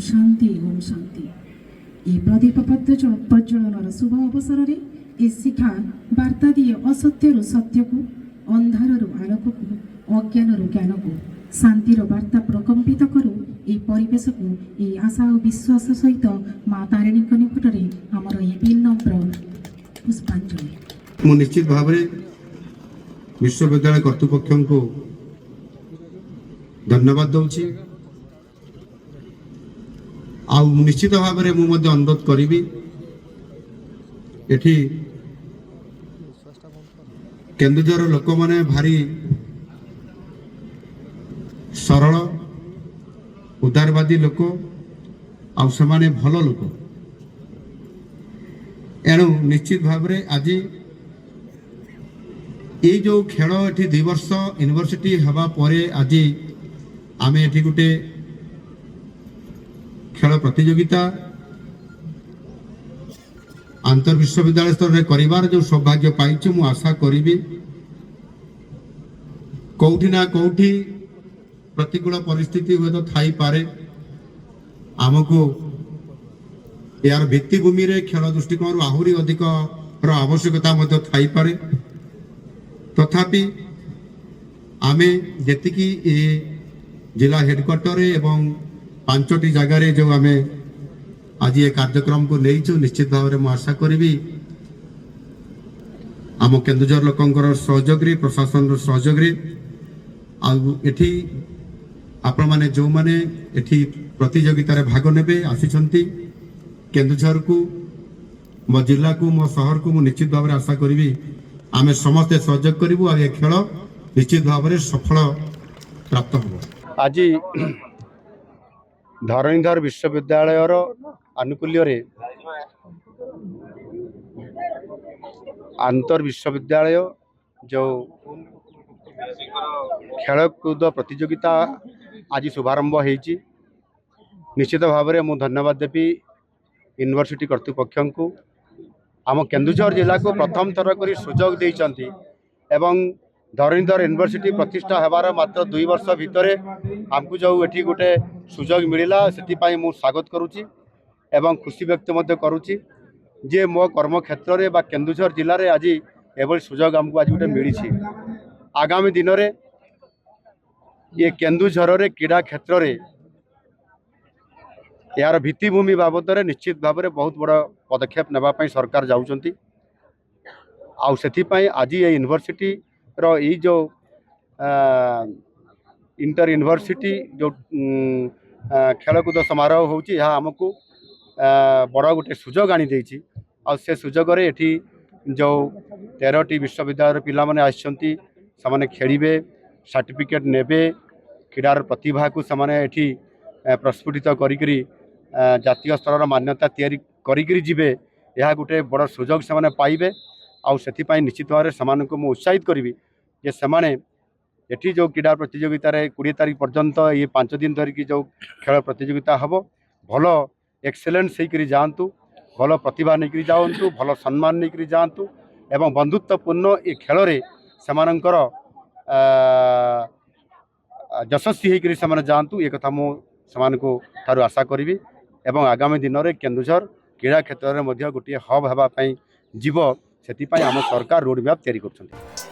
ओम शांति ए प्रदीप प्रज्वलनर शुभ अवसर में ए शिखा वार्ता दिए असत्यर सत्य को अंधार आलोक को अज्ञान ज्ञान को शांतिर वार्ता प्रकम्पित करू ए परिवेश को ए आशा और विश्वास सहित माँ तारिणी निकट में आमर ये विनम्र पुष्पांजलि। निश्चित भाव विश्वविद्यालय कर्तृपक्ष को धन्यवाद दूची निश्चित भाव में मुझे अनुरोध करी एठी केन्दुझर लोक मैंने भारी सरल उदारवादी लोक आने भल लोक एणु निश्चित भाव में आज ये जो खेल ये 2 वर्ष यूनिवर्सिटी हवा पर आज आम ये गोटे खेल प्रतियोगिता आंतर विश्वविद्यालय स्तर में करिवार जो सौभाग्य पाई मु आशा करी कौटी ना कौटी प्रतिकूल परिस्थिति हुए तो थाई पारे आमको यार भित्तिभूमि रे खेल दृष्टिकोण आहुरी अधिक आवश्यकता थाई पारे तथापि आमे जेतिकी जिला हेडक्वार्टर एवं 5टी जगार जो आम आज ये कार्यक्रम को नहीं निश्चित भाव में आशा करी आम केन्दुझर लोकंर सहयोग प्रशासन सहयोग आठी आपण मैंने जो मैंने एठी प्रतियोगिता रे भाग नेबे आसिछंती केन्दुझर को मो जिला को मो शहर को निश्चित भाव में आशा करी आम समस्ते सहयोग करूँ आ खेल निश्चित भाव में सफल प्राप्त हो। आज धरणीधर विश्वविद्यालय आनुकूल्य आंतर विश्वविद्यालय जो खेलकूद प्रतियोगिता आज शुभारंभ होती निश्चित भाव में मुझे धन्यवाद देवी यूनिवर्सिटी कर्तृपक्ष को आम केन्दुझर जिला को प्रथम थर कर सुजोग देइचंती एवं धरणीधर यूनिवर्सिटी प्रतिष्ठा होवार मात्र 2 वर्ष भितर आमको जो एठी गोटे सुजोग मिलला से मु स्वागत करुच्ची एवं खुशी व्यक्त करुच्ची जे मो कर्म क्षेत्र में केन्दुझर जिले में आज एभली सुजोग आमको आज गोटे मिली आगामी दिन में ये केन्दुझर रे क्रीड़ा क्षेत्र में यार भित्तिभूमि बाबद में निश्चित भाव में बहुत बड़ा पदक्षेप नापी सरकार जाऊँच आज ये यूनिवर्सिटी रो ये जो इंटर यूनिवर्सिटी जो खेलकूद समारोह होची यहाँ आमको बड़ गोटे सुजोग आनी देछि आ से सुजोग रे एठी जो 13टी विश्वविद्यालय पिला माने आछंती समाने खेलिबे सर्टिफिकेट नेबे क्रीडार प्रतिभा को समाने एठी प्रस्फुटित करी जातीय स्तर मान्यता तैयारी करी जिबे यह गोटे बड़ सुजोग से पाइबे आउ से निश्चित भाव में को उत्साहित करी जे से एठी जो क्रीड़ा प्रतियोगिता 20 तारीख पर्यंत ये 5 दिन धरिकी जो खेल प्रतियोगिता हम भल एक्सेलेंस होकर जातु भल प्रतिभा नहीं जातु भल सम्मान नहीं जातु एवं बंधुत्वपूर्ण ये खेल रे सेमानंकर यशस्वी होकर से जातु ये कथा मुझे आशा करी एवं आगामी दिन में केन्दुझर क्रीड़ा क्षेत्र में गोटे हब होगापी जीव से आम सरकार रोड मैप तैयारी कर।